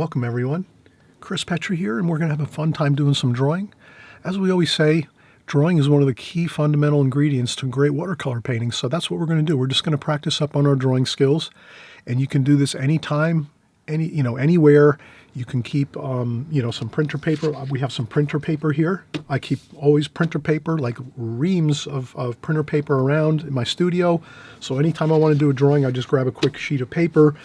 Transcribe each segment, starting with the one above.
Welcome everyone. Chris Petri here, and we're going to have a fun time doing some drawing. As we always say, drawing is one of the key fundamental ingredients to great watercolor painting, so that's what we're going to do. We're just going to practice up on our drawing skills, and you can do this anytime, anywhere. You can keep some printer paper. We have some printer paper here. I keep always printer paper, like reams of printer paper around in my studio. So anytime I want to do a drawing, I just grab a quick sheet of paper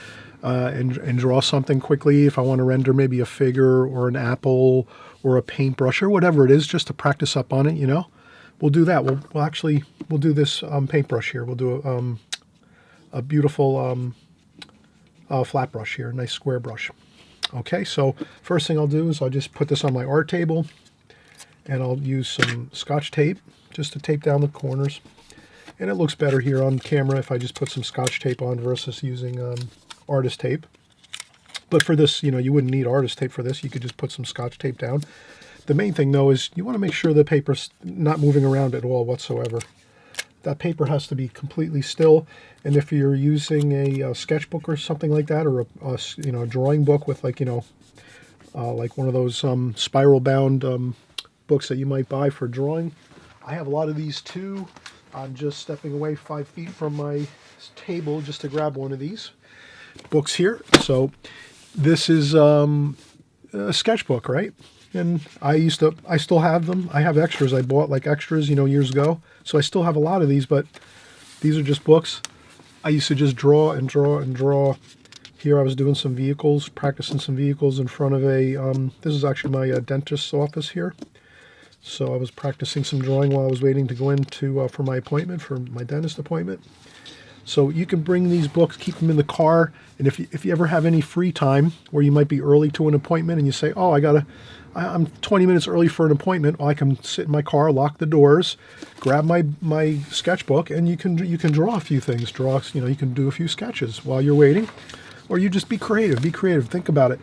and draw something quickly. If I want to render maybe a figure or an apple or a paintbrush or whatever it is, just to practice up on it, we'll do that. We'll do this paintbrush here. We'll do a beautiful flat brush here, a nice square brush. Okay, so first thing I'll do is I'll just put this on my art table, and I'll use some Scotch tape just to tape down the corners. And it looks better here on camera if I just put some Scotch tape on versus using artist tape. But for this, you wouldn't need artist tape for this. You could just put some Scotch tape down. The main thing, though, is you want to make sure the paper's not moving around at all whatsoever. That paper has to be completely still. And if you're using a sketchbook or something like that, or a drawing book with like one of those spiral bound books that you might buy for drawing, I have a lot of these too. I'm just stepping away 5 feet from my table just to grab one of these books here. So this is a sketchbook, right? And I still have them. I have extras. I bought like extras, years ago. So I still have a lot of these, but these are just books. I used to just draw and draw and draw. Here I was doing some vehicles, practicing some vehicles in front of this is actually my dentist's office here. So I was practicing some drawing while I was waiting to go in for my appointment, for my dentist appointment. So you can bring these books, keep them in the car, and if you ever have any free time where you might be early to an appointment and you say, oh, I'm 20 minutes early for an appointment, well, I can sit in my car, lock the doors, grab my sketchbook, and you can draw a few things. You can do a few sketches while you're waiting, or you just be creative. Be creative. Think about it.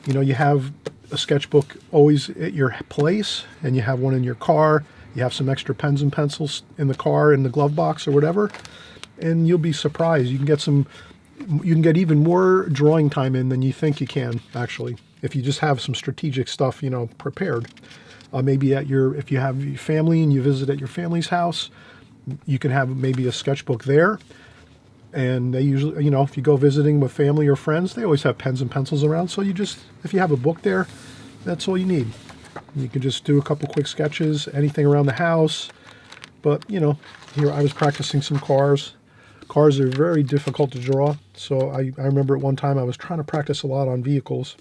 You have a sketchbook always at your place, and you have one in your car. You have some extra pens and pencils in the car, in the glove box or whatever, and you'll be surprised. You can get even more drawing time in than you think you can, actually, if you just have some strategic stuff, prepared. Maybe if you have your family and you visit at your family's house, you can have maybe a sketchbook there. And they usually, if you go visiting with family or friends, they always have pens and pencils around. So if you have a book there, that's all you need. You can just do a couple quick sketches, anything around the house. But, here I was practicing some cars. Cars are very difficult to draw. So I remember at one time I was trying to practice a lot on vehicles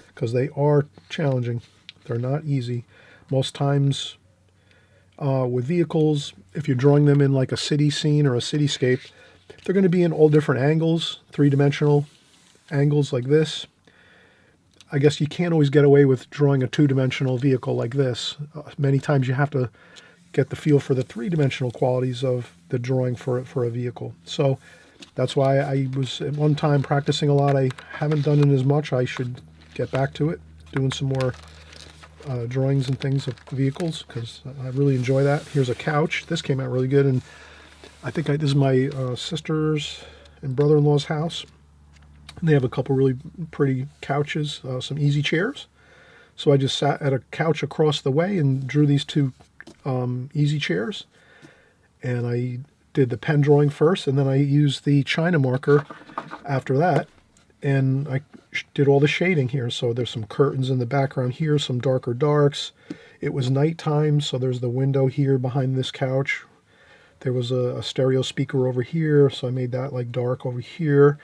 because they are challenging. They're not easy. Most times with vehicles, if you're drawing them in like a city scene or a cityscape, they're going to be in all different angles, three-dimensional angles like this. I guess you can't always get away with drawing a two-dimensional vehicle like this. Many times you have to get the feel for the three-dimensional qualities of the drawing for a vehicle. So that's why I was at one time practicing a lot. I haven't done it as much. I should get back to it, doing some more drawings and things of vehicles, because I really enjoy that. Here's a couch. This came out really good, and I think this is my sister's and brother-in-law's house. And they have a couple really pretty couches, some easy chairs. So I just sat at a couch across the way and drew these two easy chairs. And I did the pen drawing first, and then I used the China marker after that. And I did all the shading here. So there's some curtains in the background here, some darker darks. It was nighttime, so there's the window here behind this couch. There was a stereo speaker over here, so I made that like dark over here.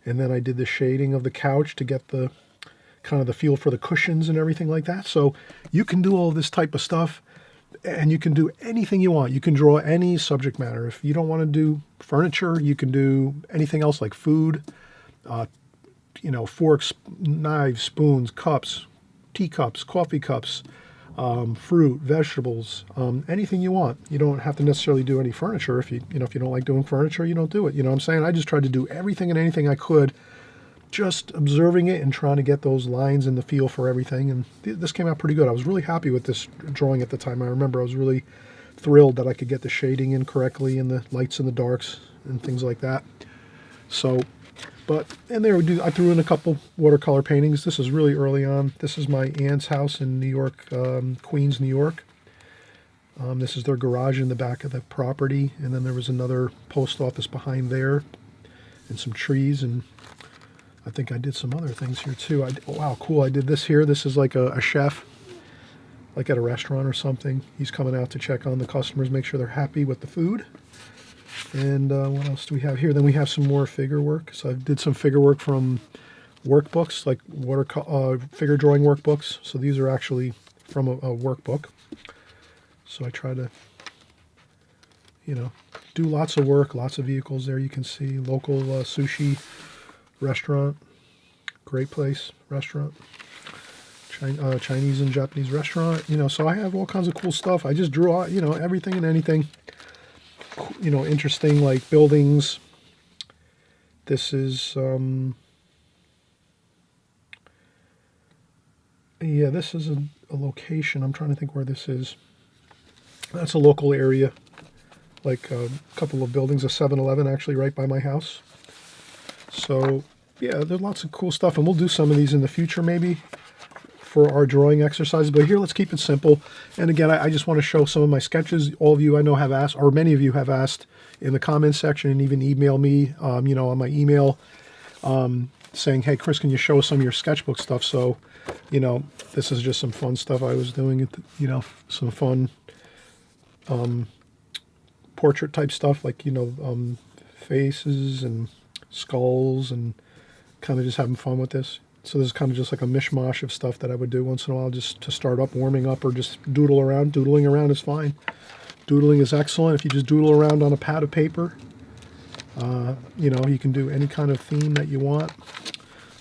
And then I did the shading of the couch to get the kind of the feel for the cushions and everything like that. So you can do all this type of stuff, and you can do anything you want. You can draw any subject matter. If you don't want to do furniture, you can do anything else like food, forks, knives, spoons, cups, teacups, coffee cups, fruit, vegetables, anything you want. You don't have to necessarily do any furniture. If you don't like doing furniture, you don't do it. You know what I'm saying? I just tried to do everything and anything I could, just observing it and trying to get those lines and the feel for everything. And this came out pretty good. I was really happy with this drawing at the time. I remember I was really thrilled that I could get the shading in correctly and the lights and the darks and things like that. So And there I threw in a couple watercolor paintings. This is really early on. This is my aunt's house in New York, Queens, New York. This is their garage in the back of the property, and then there was another post office behind there, and some trees, and I think I did some other things here too. Wow, cool! I did this here. This is like a chef, like at a restaurant or something. He's coming out to check on the customers, make sure they're happy with the food. And what else do we have here? Then we have some more figure work. So I did some figure work from workbooks, like figure drawing workbooks. So these are actually from a workbook. So I try to, do lots of work, lots of vehicles there. You can see local sushi restaurant, great place, restaurant, Chinese and Japanese restaurant. So I have all kinds of cool stuff. I just drew out, everything and anything. Interesting, like buildings. This is, this is a location. I'm trying to think where this is. That's a local area, like a couple of buildings, a 7-Eleven actually right by my house. So, yeah, there's lots of cool stuff, and we'll do some of these in the future maybe for our drawing exercises, but here let's keep it simple. And again, I just want to show some of my sketches. All of you I know have asked, or many of you have asked in the comments section and even email me, on my email, saying, hey, Chris, can you show us some of your sketchbook stuff? So, this is just some fun stuff I was doing, some fun portrait type stuff, like, faces and skulls, and kind of just having fun with this. So this is kind of just like a mishmash of stuff that I would do once in a while just to start up, warming up, or just doodle around. Doodling around is fine. Doodling is excellent. If you just doodle around on a pad of paper, you can do any kind of theme that you want.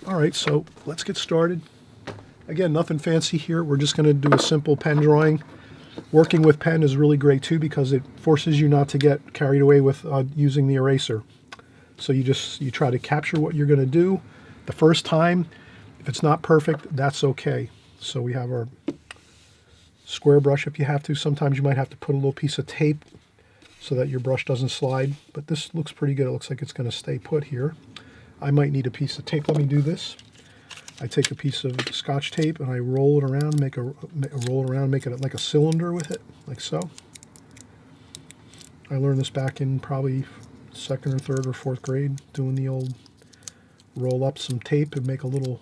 All right, so let's get started. Again, nothing fancy here. We're just going to do a simple pen drawing. Working with pen is really great too because it forces you not to get carried away with using the eraser. So you try to capture what you're going to do the first time. If it's not perfect, that's okay. So we have our square brush if you have to. Sometimes you might have to put a little piece of tape so that your brush doesn't slide. But this looks pretty good. It looks like it's going to stay put here. I might need a piece of tape. Let me do this. I take a piece of Scotch tape and I roll it around, make it like a cylinder with it, like so. I learned this back in probably 2nd or 3rd or 4th grade, doing the old roll up some tape and make a little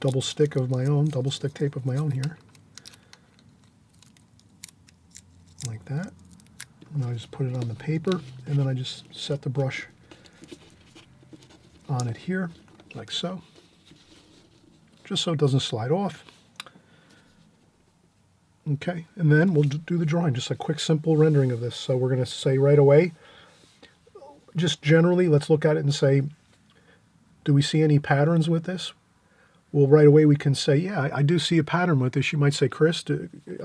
double stick tape of my own here. Like that. And I just put it on the paper, and then I just set the brush on it here, like so. Just so it doesn't slide off. Okay, and then we'll do the drawing, just a quick, simple rendering of this. So we're going to say right away, just generally, let's look at it and say, do we see any patterns with this? Well, right away we can say, yeah, I do see a pattern with this. You might say, Chris,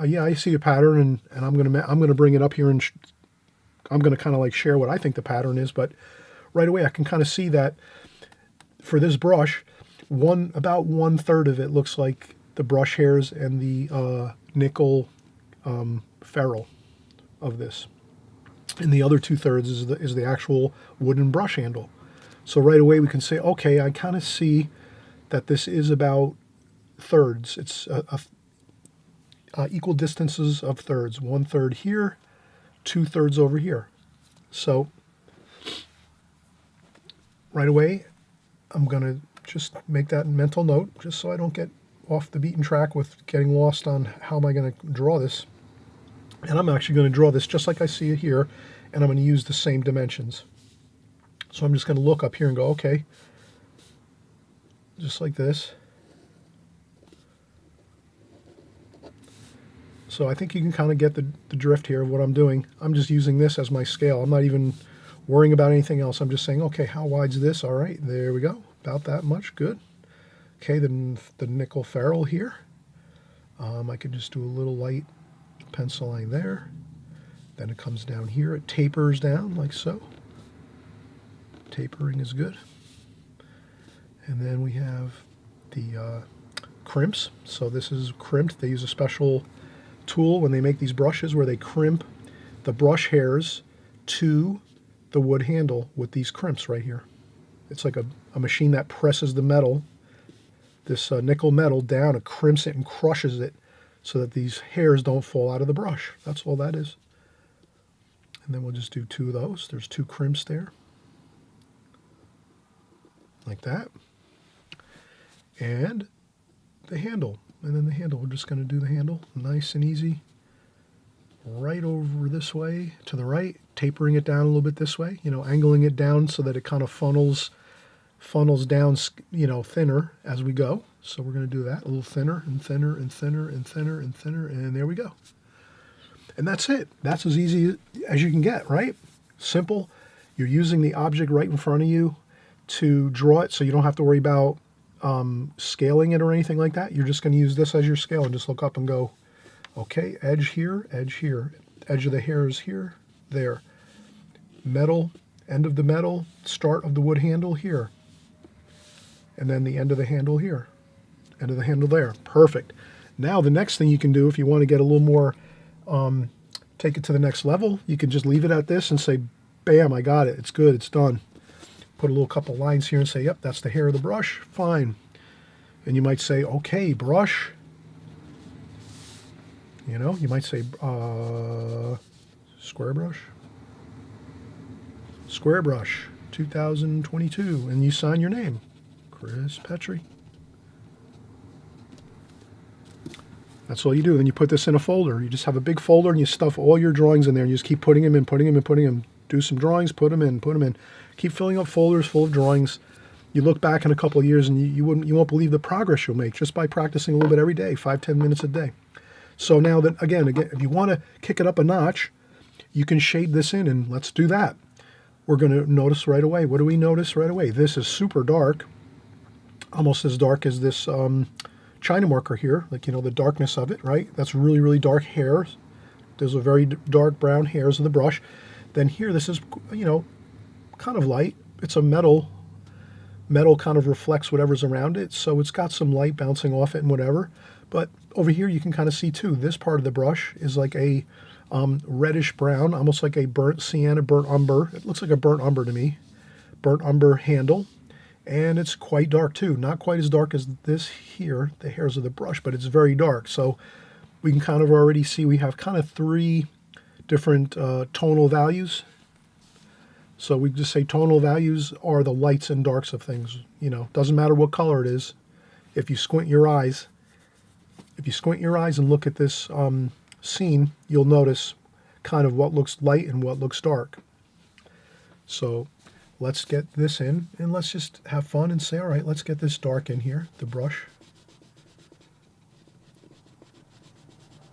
yeah, I see a pattern, and I'm going to bring it up here, and I'm going to kind of like share what I think the pattern is. But right away I can kind of see that for this brush, about 1/3 of it looks like the brush hairs and the nickel ferrule of this, and the other 2/3 is the actual wooden brush handle. So right away we can say, okay, I kind of see that this is about thirds. It's equal distances of thirds. 1/3 here, 2/3 over here. So right away I'm going to just make that mental note, just so I don't get off the beaten track with getting lost on how am I going to draw this. And I'm actually going to draw this just like I see it here, and I'm going to use the same dimensions. So I'm just going to look up here and go, okay, just like this. So I think you can kind of get the drift here of what I'm doing. I'm just using this as my scale. I'm not even worrying about anything else. I'm just saying, okay, how wide's this? All right, there we go. About that much, good. Okay, then the nickel ferrule here. I could just do a little light pencil line there. Then it comes down here. It tapers down like so. Tapering is good. And then we have the crimps. So this is crimped. They use a special tool when they make these brushes where they crimp the brush hairs to the wood handle with these crimps right here. It's like a machine that presses the metal, this nickel metal, down. It crimps it and crushes it so that these hairs don't fall out of the brush. That's all that is. And then we'll just do 2 of those. There's 2 crimps there. Like that. And the handle. And then the handle, we're just going to do the handle nice and easy. Right over this way to the right, tapering it down a little bit this way, angling it down so that it kind of funnels down, thinner as we go. So we're going to do that a little thinner and thinner and thinner and thinner and thinner, and there we go. And that's it. That's as easy as you can get, right? Simple. You're using the object right in front of you to draw it, so you don't have to worry about scaling it or anything like that. You're just going to use this as your scale and just look up and go, okay, edge here, edge of the hairs here, there. Metal, end of the metal, start of the wood handle here. And then the end of the handle here. End of the handle there. Perfect. Now the next thing you can do if you want to get a little more, take it to the next level, you can just leave it at this and say, bam, I got it. It's good. It's done. Put a little couple lines here and say, yep, that's the hair of the brush. Fine. And you might say, okay, brush. You might say square brush. Square brush 2022. And you sign your name. Chris Petri. That's all you do. Then you put this in a folder. You just have a big folder and you stuff all your drawings in there and you just keep putting them in, putting them in, putting them. Do some drawings, put them in, put them in. Keep filling up folders full of drawings. You look back in a couple of years and you won't believe the progress you'll make just by practicing a little bit every day, 5-10 minutes a day. So now that, again, if you want to kick it up a notch, you can shade this in, and let's do that. We're going to notice right away. What do we notice right away? This is super dark, almost as dark as this China marker here, like, the darkness of it, right? That's really, really dark hairs. Those are very dark brown hairs of the brush. Then here, this is, kind of light. It's a metal kind of reflects whatever's around it, so it's got some light bouncing off it and whatever. But over here you can kind of see too, this part of the brush is like a reddish brown, almost like a burnt sienna, burnt umber. It looks like a burnt umber to me. Burnt umber handle. And it's quite dark too. Not quite as dark as this here, the hairs of the brush, but it's very dark. So we can kind of already see we have kind of 3 different tonal values. So we just say tonal values are the lights and darks of things. Doesn't matter what color it is. If you squint your eyes, and look at this scene, you'll notice kind of what looks light and what looks dark. So let's get this in, and let's just have fun and say, all right, let's get this dark in here, the brush.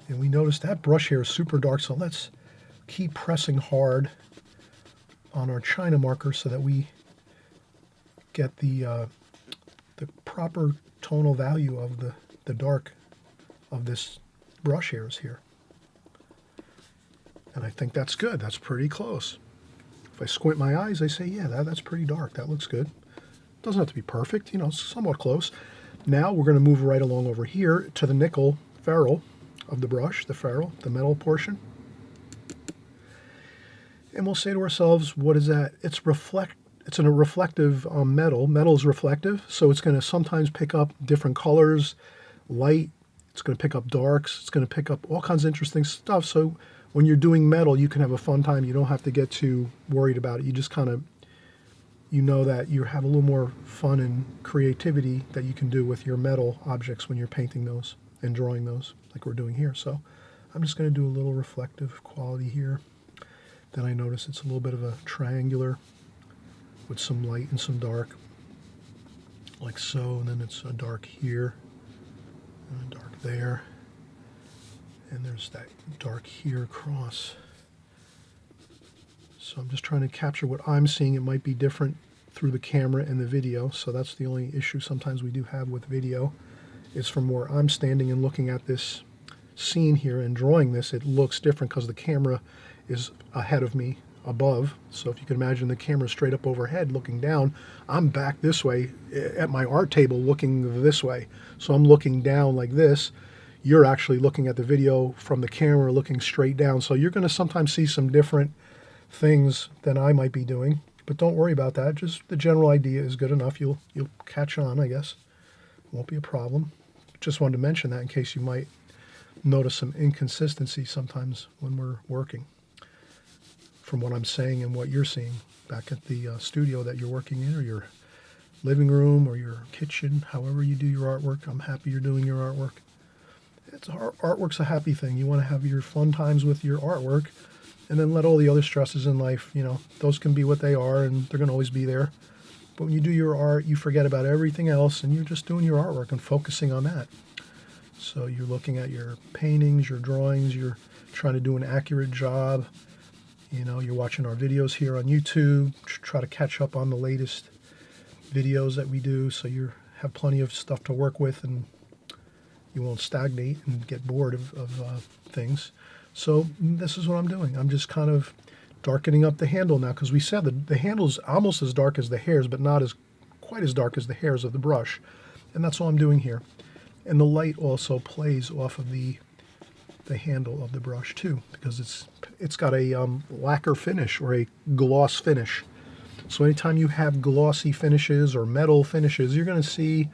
And we notice that brush here is super dark, so let's keep pressing hard on our China marker so that we get the proper tonal value of the dark of this brush hairs here. And I think that's good. That's pretty close. If I squint my eyes, I say, yeah, that's pretty dark. That looks good. Doesn't have to be perfect, somewhat close. Now we're going to move right along over here to the nickel ferrule of the brush, the metal portion. And we'll say to ourselves, what is that? It's a reflective metal. Metal is reflective, so it's going to sometimes pick up different colors, light. It's going to pick up darks. It's going to pick up all kinds of interesting stuff. So when you're doing metal, you can have a fun time. You don't have to get too worried about it. You just kind of, that you have a little more fun and creativity that you can do with your metal objects when you're painting those and drawing those like we're doing here. So I'm just going to do a little reflective quality here. Then I notice it's a little bit of a triangular with some light and some dark, like so, and then it's a dark here, and a dark there, and there's that dark here across. So I'm just trying to capture what I'm seeing. It might be different through the camera and the video, so that's the only issue sometimes we do have with video, is from where I'm standing and looking at this scene here and drawing this, it looks different because the camera is ahead of me above. So if you can imagine the camera straight up overhead looking down, I'm back this way at my art table looking this way. So I'm looking down like this. You're actually looking at the video from the camera looking straight down. So you're going to sometimes see some different things than I might be doing. But don't worry about that. Just the general idea is good enough. You'll catch on, I guess. Won't be a problem. Just wanted to mention that in case you might notice some inconsistency sometimes when we're working from what I'm saying and what you're seeing back at the studio that you're working in, or your living room or your kitchen, however you do your artwork. I'm happy you're doing your artwork. Artwork's a happy thing. You want to have your fun times with your artwork, and then let all the other stresses in life, those can be what they are, and they're going to always be there. But when you do your art, you forget about everything else, and you're just doing your artwork and focusing on that. So you're looking at your paintings, your drawings, you're trying to do an accurate job. You're watching our videos here on YouTube, try to catch up on the latest videos that we do, so you have plenty of stuff to work with, and you won't stagnate and get bored of things. So this is what I'm doing. I'm just kind of darkening up the handle now, because we said that the handle's almost as dark as the hairs, but not quite as dark as the hairs of the brush. And that's all I'm doing here. And the light also plays off of the handle of the brush too, because it's got a lacquer finish, or a gloss finish. So anytime you have glossy finishes or metal finishes, you're going to see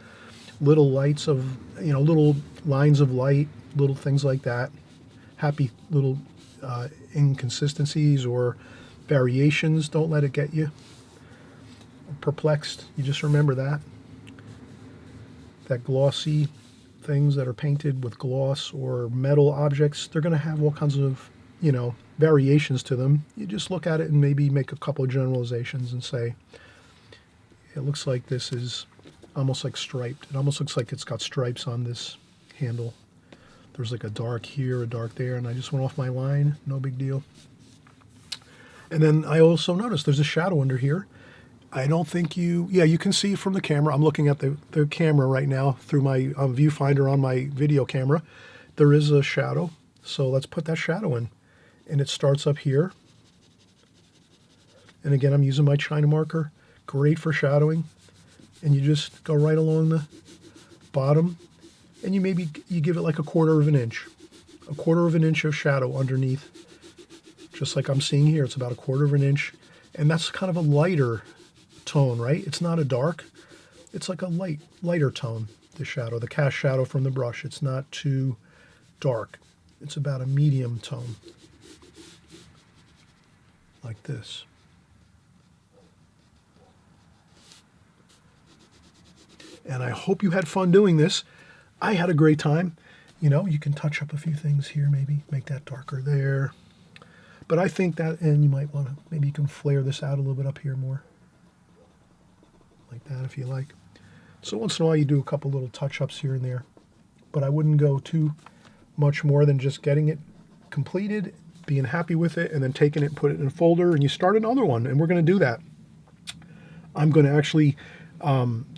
little lights of, little lines of light, little things like that. Happy little inconsistencies or variations. Don't let it get you perplexed. You just remember that glossy things that are painted with gloss or metal objects, they're going to have all kinds of, variations to them. You just look at it and maybe make a couple of generalizations and say, it looks like this is almost like striped. It almost looks like it's got stripes on this handle. There's like a dark here, a dark there, and I just went off my line. No big deal. And then I also noticed there's a shadow under here. I don't think you can see from the camera. I'm looking at the camera right now through my viewfinder on my video camera. There is a shadow, so let's put that shadow in. And it starts up here. And again, I'm using my China marker. Great for shadowing. And you just go right along the bottom, and you give it like a quarter of an inch of shadow underneath, just like I'm seeing here. It's about a quarter of an inch, and that's kind of a lighter tone, right? It's not a dark, it's like a lighter tone, the shadow, the cast shadow from the brush. It's not too dark. It's about a medium tone, like this. And I hope you had fun doing this. I had a great time. You can touch up a few things here, maybe make that darker there. But I think that, and you might want to, maybe you can flare this out a little bit up here more. Like that if you like. So once in a while you do a couple little touch-ups here and there. But I wouldn't go too much more than just getting it completed, being happy with it, and then taking it and put it in a folder, and you start another one. And we're going to do that. I'm going to actually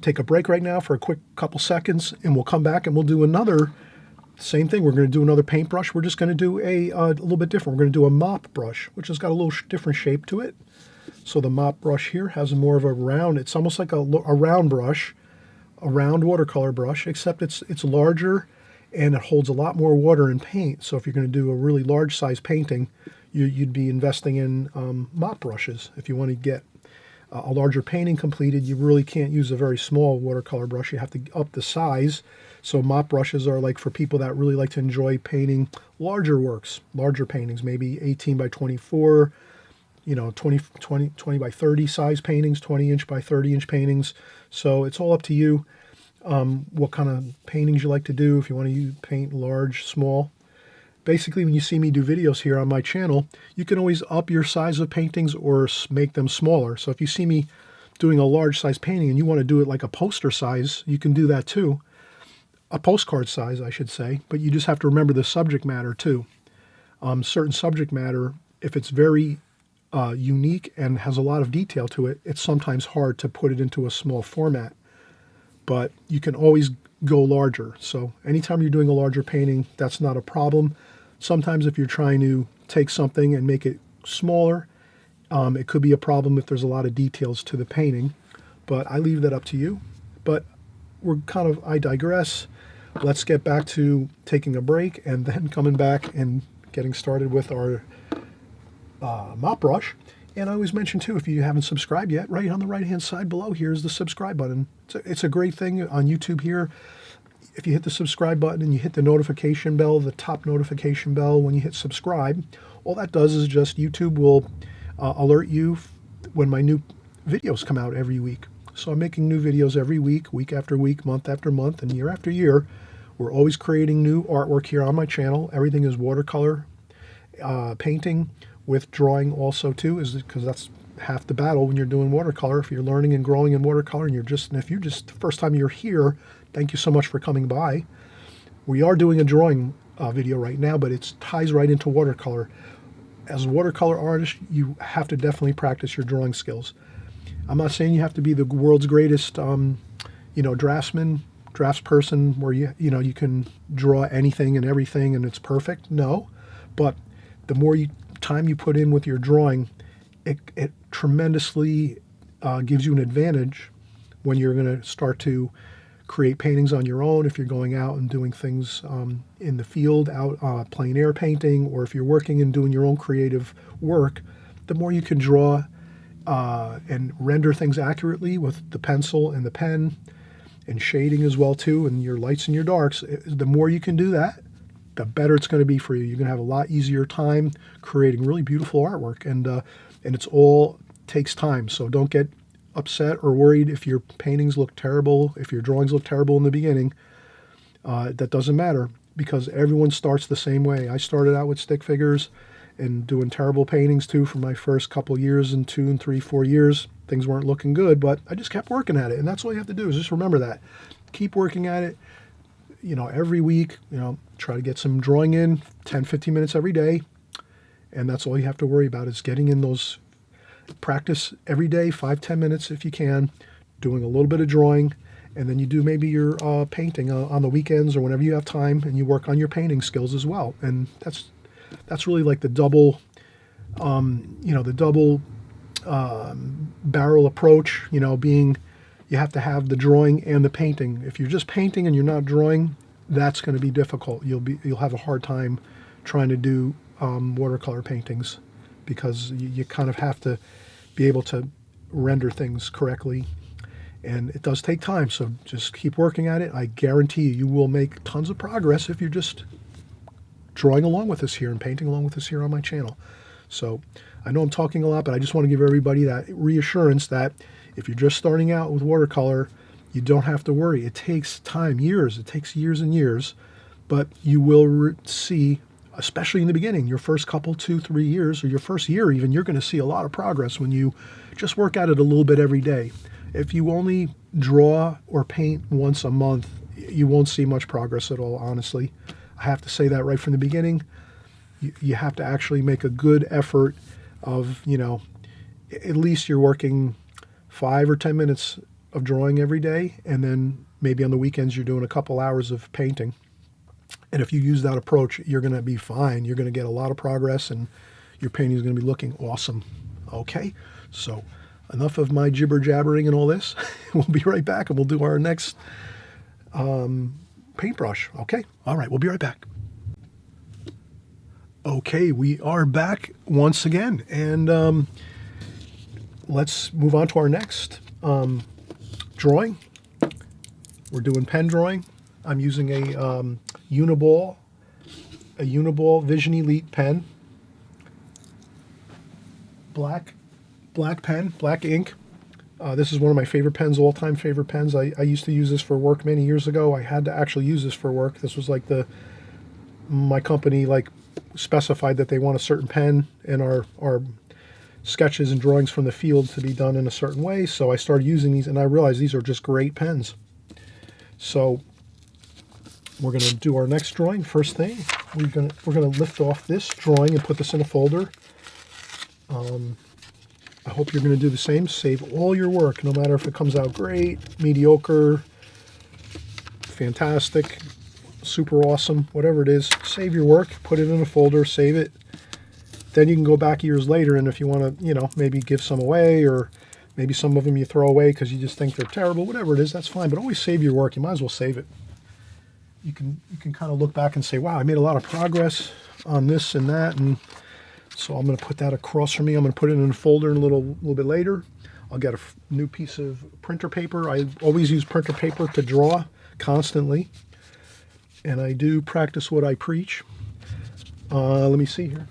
take a break right now for a quick couple seconds, and we'll come back and we'll do another, same thing. We're going to do another paintbrush. We're just going to do a little bit different. We're going to do a mop brush, which has got a little different shape to it. So the mop brush here has more of a round, it's almost like a round brush, a round watercolor brush, except it's larger and it holds a lot more water and paint. So if you're going to do a really large size painting, you'd be investing in mop brushes. If you want to get a larger painting completed, you really can't use a very small watercolor brush. You have to up the size. So mop brushes are like for people that really like to enjoy painting larger works, larger paintings, maybe 18 by 24, 20 by 30 size paintings, 20 inch by 30 inch paintings. So it's all up to you what kind of paintings you like to do, if you want to paint large, small. Basically, when you see me do videos here on my channel, you can always up your size of paintings or make them smaller. So if you see me doing a large size painting and you want to do it like a poster size, you can do that too. A postcard size, I should say, but you just have to remember the subject matter too. Certain subject matter, if it's very unique and has a lot of detail to it, it's sometimes hard to put it into a small format. But you can always go larger. So anytime you're doing a larger painting, that's not a problem. Sometimes if you're trying to take something and make it smaller, it could be a problem if there's a lot of details to the painting. But I leave that up to you. But I digress. Let's get back to taking a break and then coming back and getting started with our mop brush. And I always mention too, if you haven't subscribed yet, right on the right-hand side below here is the subscribe button. It's a great thing on YouTube here. If you hit the subscribe button and you hit the notification bell, the top notification bell when you hit subscribe, all that does is just YouTube will alert you when my new videos come out every week. So I'm making new videos every week, week after week, month after month, and year after year. We're always creating new artwork here on my channel. Everything is watercolor, painting with drawing also too, is because that's half the battle when you're doing watercolor. If you're learning and growing in watercolor and if you're just the first time you're here, thank you so much for coming by. We are doing a drawing video right now, but it ties right into watercolor. As a watercolor artist, you have to definitely practice your drawing skills. I'm not saying you have to be the world's greatest, draftsperson where you can draw anything and everything and it's perfect. No, but the more time you put in with your drawing, it tremendously gives you an advantage when you're going to start to create paintings on your own. If you're going out and doing things in the field, out plein air painting, or if you're working and doing your own creative work, the more you can draw and render things accurately with the pencil and the pen, and shading as well too, and your lights and your darks, the more you can do that, the better it's going to be for you. You're going to have a lot easier time creating really beautiful artwork, and it's all takes time. So don't get upset or worried if your paintings look terrible, if your drawings look terrible in the beginning. That doesn't matter, because everyone starts the same way. I started out with stick figures and doing terrible paintings too for my first couple years, and 2 and 3, 4 years. Things weren't looking good, but I just kept working at it. And that's all you have to do, is just remember that. Keep working at it, every week, try to get some drawing in, 10, 15 minutes every day. And that's all you have to worry about, is getting in those practice every day, 5, 10 minutes if you can, doing a little bit of drawing. And then you do maybe your painting on the weekends or whenever you have time, and you work on your painting skills as well. And that's really like the double, barrel approach, being you have to have the drawing and the painting. If you're just painting and you're not drawing, that's going to be difficult. You'll have a hard time trying to do watercolor paintings, because you kind of have to be able to render things correctly, and it does take time. So just keep working at it. I guarantee you will make tons of progress if you're just drawing along with us here and painting along with us here on my channel. So I know I'm talking a lot, but I just want to give everybody that reassurance that if you're just starting out with watercolor, you don't have to worry. It takes time, years. It takes years and years, but you will see, especially in the beginning, your first couple, 2, 3 years, or your first year even, you're going to see a lot of progress when you just work at it a little bit every day. If you only draw or paint once a month, you won't see much progress at all, honestly. I have to say that right from the beginning. You have to actually make a good effort of, at least you're working 5 or 10 minutes of drawing every day, and then maybe on the weekends you're doing a couple hours of painting. And if you use that approach, you're going to be fine. You're going to get a lot of progress, and your painting is going to be looking awesome. Okay, so enough of my jibber jabbering and all this. We'll be right back, and we'll do our next paintbrush. Okay, all right, we'll be right back. Okay, we are back once again, and let's move on to our next drawing. We're doing pen drawing. I'm using a Uniball Vision Elite pen, black pen, black ink. This is one of my favorite pens, all-time favorite pens. I used to use this for work many years ago. I had to actually use this for work. This was like my company specified that they want a certain pen and our sketches and drawings from the field to be done in a certain way. So I started using these, and I realized these are just great pens. So we're going to do our next drawing. First thing, we're going to lift off this drawing and put this in a folder. I hope you're going to do the same. Save all your work, no matter if it comes out great, mediocre, fantastic, super awesome, whatever it is. Save your work, put it in a folder, save it. Then you can go back years later, and if you want to, maybe give some away, or maybe some of them you throw away because you just think they're terrible, whatever it is, that's fine. But always save your work. You might as well save it. You can kind of look back and say, wow, I made a lot of progress on this and that, and So I'm going to put that across from me. I'm going to put it in a folder a little bit later. I'll get a new piece of printer paper. I always use printer paper to draw constantly. And I do practice what I preach. Let me see here.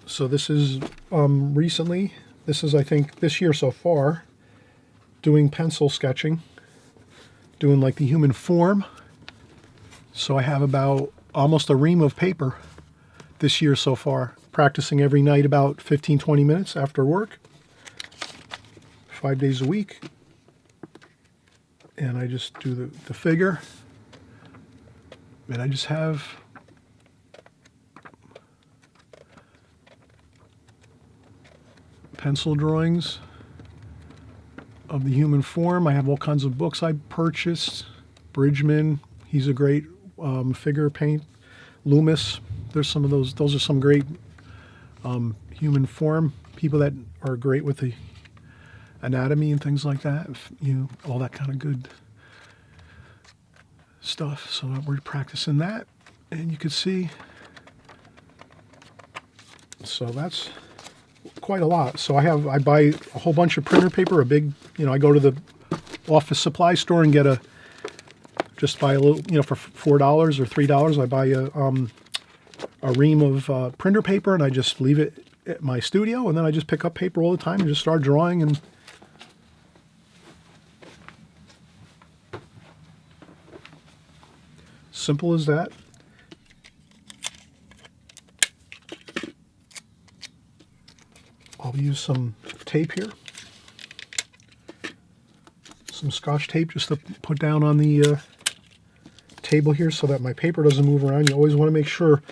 So this is recently, this is I think this year so far, doing pencil sketching, doing like the human form. So I have about almost a ream of paper this year so far, practicing every night about 15-20 minutes after work, 5 days a week. And I just do the figure, and I just have pencil drawings of the human form. I have all kinds of books I purchased. Bridgman, he's a great figure paint. Loomis, there's some of those. Those are some great human form people that are great with the anatomy and things like that. All that kind of good stuff. So we're practicing that, and you can see. So that's quite a lot. So I buy a whole bunch of printer paper, a big, I go to the office supply store and just buy a little, for $4 or $3, I buy a ream of printer paper, and I just leave it at my studio, and then I just pick up paper all the time and just start drawing. And simple as that. I'll use some tape here, some Scotch tape just to put down on the table here so that my paper doesn't move around. You always want to make sure,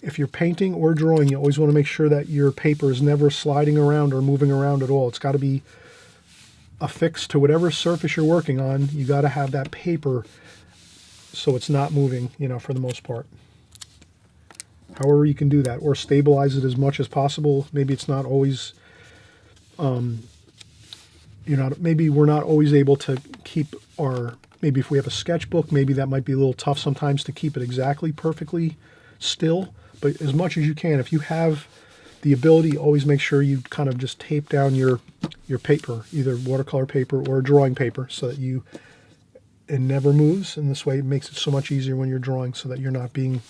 if you're painting or drawing, you always want to make sure that your paper is never sliding around or moving around at all. It's got to be affixed to whatever surface you're working on. You got to have that paper so it's not moving, for the most part. However you can do that, or stabilize it as much as possible. Maybe it's not always, maybe we're not always able to keep maybe if we have a sketchbook, maybe that might be a little tough sometimes to keep it exactly perfectly still. But as much as you can, if you have the ability, always make sure you kind of just tape down your paper, either watercolor paper or drawing paper, so that it never moves. And this way it makes it so much easier when you're drawing, so that you're not being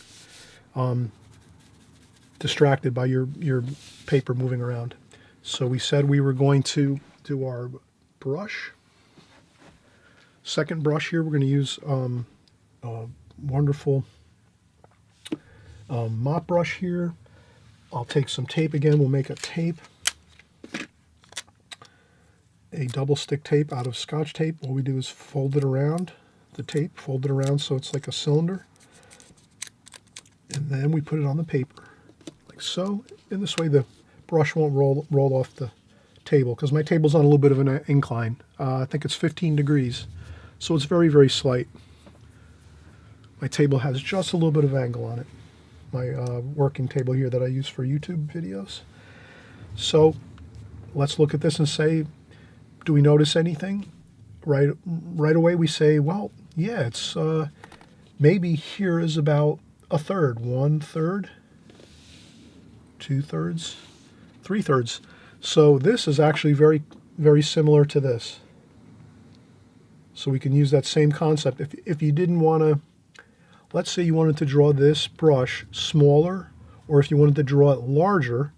distracted by your paper moving around. So we said we were going to do our brush. Second brush here, we're going to use a wonderful mop brush here. I'll take some tape again. We'll make a tape, a double stick tape out of Scotch tape. What we do is fold it around the tape, fold it around so it's like a cylinder, and then we put it on the paper like so. In this way the brush won't roll off the table, because my table's on a little bit of an incline. I think it's 15 degrees, so it's very, very slight. My table has just a little bit of angle on it. My working table here that I use for YouTube videos. So let's look at this and say, do we notice anything? Right away we say, well, yeah, it's maybe here is about a third, 1/3, 2/3, 3/3. So this is actually very, very similar to this. So we can use that same concept. If you didn't want to, let's say you wanted to draw this brush smaller, or if you wanted to draw it larger,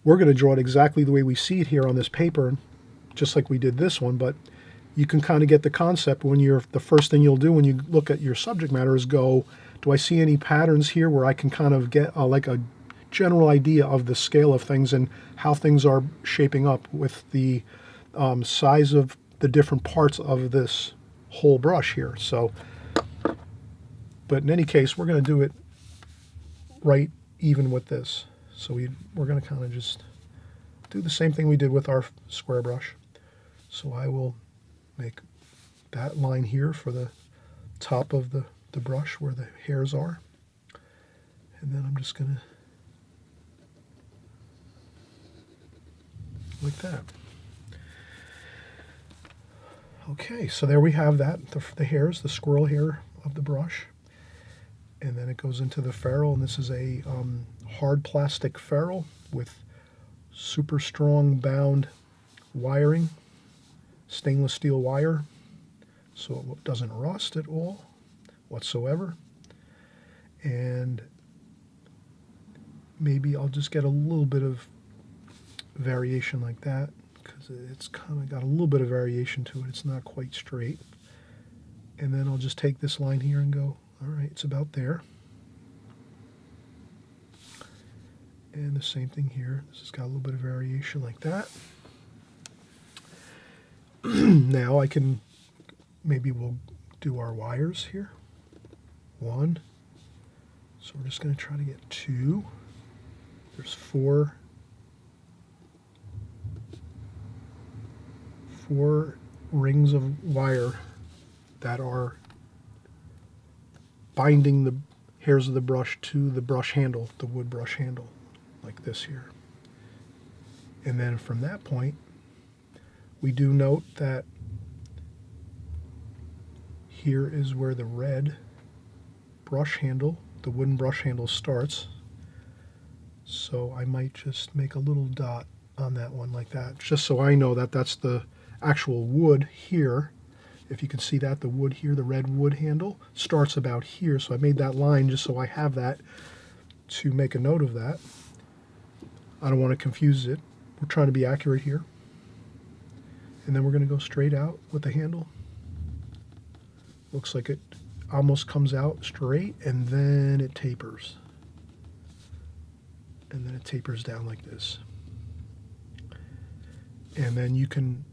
we're going to draw it exactly the way we see it here on this paper, just like we did this one. But you can kind of get the concept when the first thing you'll do when you look at your subject matter is go, do I see any patterns here where I can kind of get like a general idea of the scale of things and how things are shaping up with the size of the different parts of this whole brush here. So, but in any case, we're going to do it right even with this. So we're going to kind of just do the same thing we did with our square brush. So I will make that line here for the top of the brush where the hairs are. And then I'm just going to, like that. Okay, so there we have that, the hairs, the squirrel hair of the brush. And then it goes into the ferrule, and this is a hard plastic ferrule with super strong bound wiring, stainless steel wire, so it doesn't rust at all whatsoever. And maybe I'll just get a little bit of variation like that, because it's kind of got a little bit of variation to it. It's not quite straight. And then I'll just take this line here and go, all right, it's about there. And the same thing here. This has got a little bit of variation like that. Now I can, maybe we'll do our wires here. 1. So we're just going to try to get 2. There's 4 rings of wire that are binding the hairs of the brush to the brush handle, the wood brush handle, like this here. And then from that point, we do note that here is where the red brush handle, the wooden brush handle, starts. So I might just make a little dot on that one like that, just so I know that that's the actual wood here. If you can see that, the wood here, the red wood handle, starts about here. So I made that line just so I have that to make a note of that. I don't want to confuse it. We're trying to be accurate here. And then we're going to go straight out with the handle. Looks like it almost comes out straight, and then it tapers. And then it tapers down like this. And then you can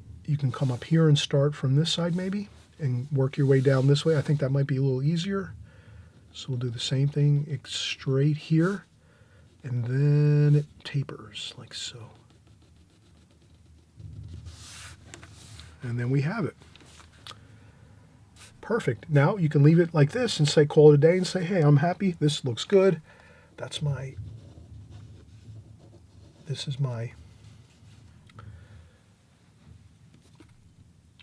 come up here and start from this side maybe and work your way down this way. I think that might be a little easier. So we'll do the same thing. It's straight here, and then it tapers like so. And then we have it. Perfect. Now you can leave it like this and say, call it a day and say, hey, I'm happy. This looks good. This is my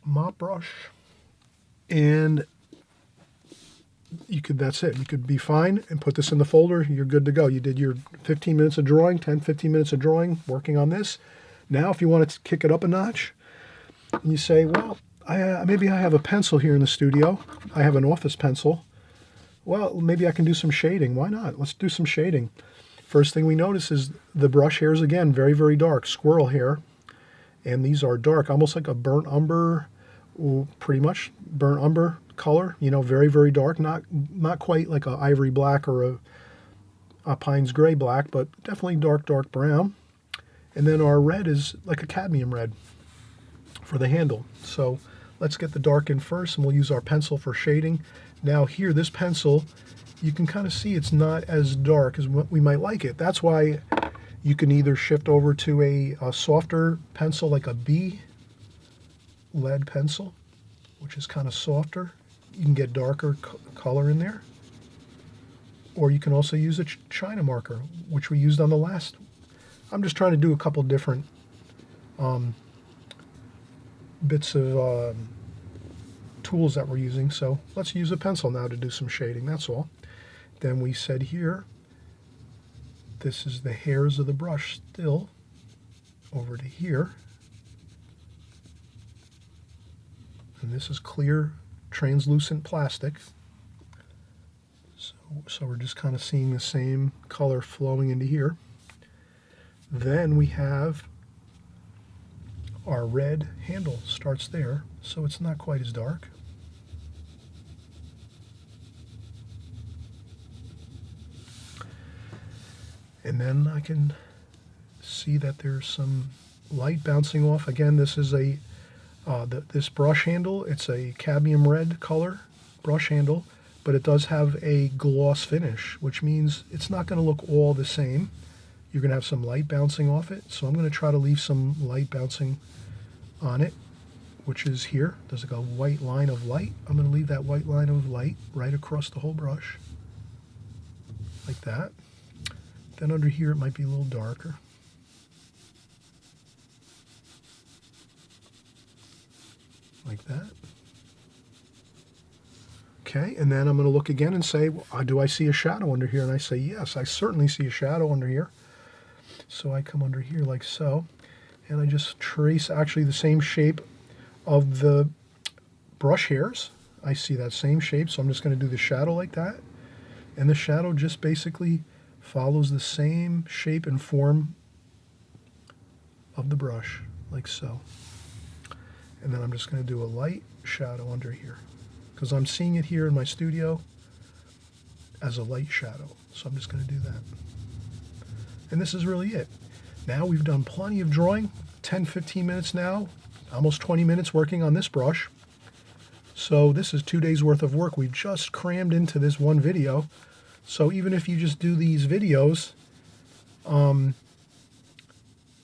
mop brush. And that's it. You could be fine and put this in the folder. You're good to go. You did your 15 minutes of drawing, 10, 15 minutes of drawing, working on this. Now, if you want to kick it up a notch, and you say, well, maybe I have a pencil here in the studio. I have an office pencil. Well, maybe I can do some shading. Why not? Let's do some shading. First thing we notice is the brush hairs, again, very, very dark, squirrel hair. And these are dark, almost like a burnt umber, pretty much burnt umber color, very, very dark. Not quite like a ivory black or a Pines gray black, but definitely dark, dark brown. And then our red is like a cadmium red for the handle. So let's get the dark in first, and we'll use our pencil for shading. Now here, this pencil, you can kind of see it's not as dark as what we might like it. That's why you can either shift over to a softer pencil like a B lead pencil, which is kind of softer. You can get darker color in there. Or you can also use a China marker, which we used on the last. I'm just trying to do a couple different bits of tools that we're using. So let's use a pencil now to do some shading, that's all. Then we said here, this is the hairs of the brush still over to here. And this is clear, translucent plastic. So we're just kind of seeing the same color flowing into here. Then we have our red handle starts there, so it's not quite as dark. And then I can see that there's some light bouncing off. Again, this is this brush handle. It's a cadmium red color brush handle, but it does have a gloss finish, which means it's not going to look all the same. You're going to have some light bouncing off it. So I'm going to try to leave some light bouncing on it, which is here. There's like a white line of light. I'm going to leave that white line of light right across the whole brush, like that. Then under here it might be a little darker. Like that. Okay, and then I'm going to look again and say, well, do I see a shadow under here? And I say, yes, I certainly see a shadow under here. So I come under here like so, and I just trace actually the same shape of the brush hairs. I see that same shape, so I'm just going to do the shadow like that. And the shadow just basically follows the same shape and form of the brush, like so. And then I'm just going to do a light shadow under here, because I'm seeing it here in my studio as a light shadow. So I'm just going to do that. And this is really it. Now we've done plenty of drawing, 10-15 minutes now, almost 20 minutes working on this brush. So this is 2 days worth of work we've just crammed into this one video. So even if you just do these videos,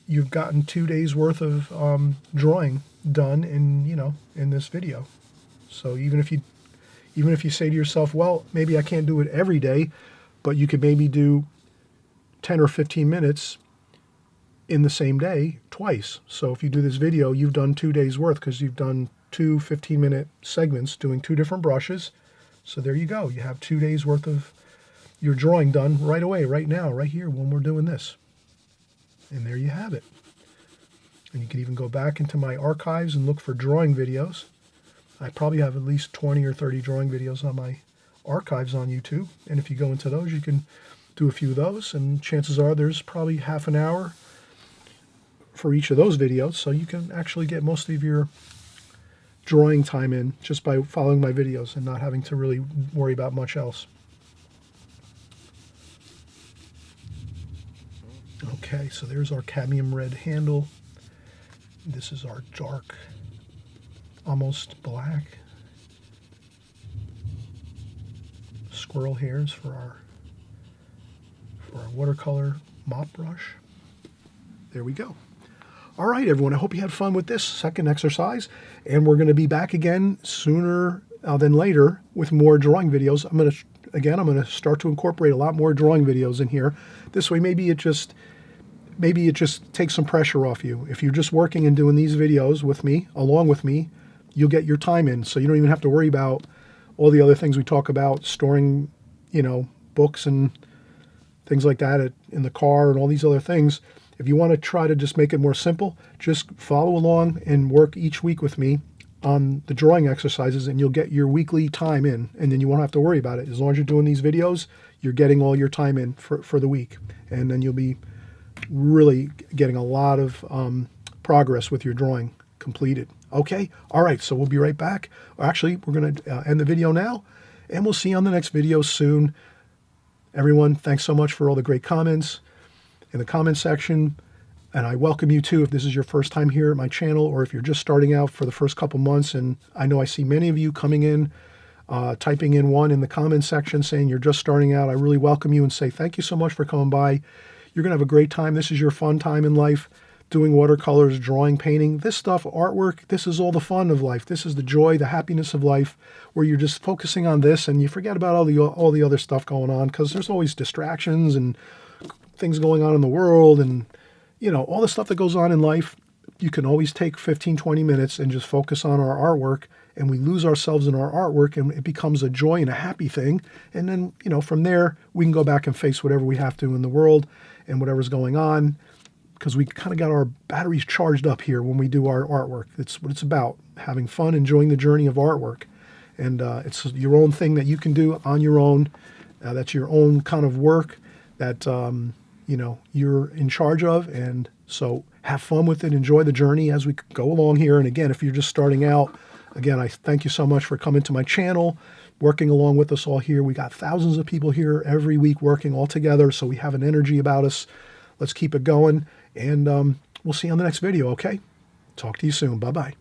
you've gotten 2 days worth of drawing done in this video. So even if you say to yourself, well, maybe I can't do it every day, but you could maybe do 10 or 15 minutes in the same day twice. So if you do this video, you've done 2 days worth, because you've done two 15-minute segments doing 2 different brushes. So there you go. You have 2 days worth of your drawing done right away, right now, right here when we're doing this. And there you have it. And you can even go back into my archives and look for drawing videos. I probably have at least 20 or 30 drawing videos on my archives on YouTube. And if you go into those, you can do a few of those. And chances are there's probably half an hour for each of those videos. So you can actually get most of your drawing time in just by following my videos and not having to really worry about much else. Okay, so there's our cadmium red handle. This is our dark, almost black squirrel hairs for our watercolor mop brush. There we go. All right, everyone, I hope you had fun with this second exercise, and we're going to be back again sooner than later with more drawing videos. I'm going to start to incorporate a lot more drawing videos in here. This way, maybe it just takes some pressure off you. If you're just working and doing these videos with me, along with me, you'll get your time in, so you don't even have to worry about all the other things we talk about, storing, books and things like that in the car and all these other things. If you want to try to just make it more simple, just follow along and work each week with me on the drawing exercises, and you'll get your weekly time in, and then you won't have to worry about it. As long as you're doing these videos, you're getting all your time in for the week, and then you'll be really getting a lot of progress with your drawing completed. Okay? All right, so we'll be right back. Actually, we're going to end the video now, and we'll see you on the next video soon. Everyone, thanks so much for all the great comments in the comment section, and I welcome you too if this is your first time here at my channel, or if you're just starting out for the first couple months. And I know I see many of you coming in, typing in one in the comment section saying you're just starting out. I really welcome you and say thank you so much for coming by. You're going to have a great time. This is your fun time in life, doing watercolors, drawing, painting. This stuff, artwork, this is all the fun of life. This is the joy, the happiness of life, where you're just focusing on this and you forget about all the other stuff going on, because there's always distractions and things going on in the world and, all the stuff that goes on in life. You can always take 15, 20 minutes and just focus on our artwork, and we lose ourselves in our artwork, and it becomes a joy and a happy thing. And then, from there, we can go back and face whatever we have to in the world and whatever's going on, because we kind of got our batteries charged up here when we do our artwork. It's what it's about, having fun, enjoying the journey of artwork. And it's your own thing that you can do on your own. That's your own kind of work that, you're in charge of. And so have fun with it. Enjoy the journey as we go along here. And again, if you're just starting out, again, I thank you so much for coming to my channel, working along with us all here. We got thousands of people here every week working all together, so we have an energy about us. Let's keep it going, and we'll see you on the next video, okay? Talk to you soon. Bye-bye.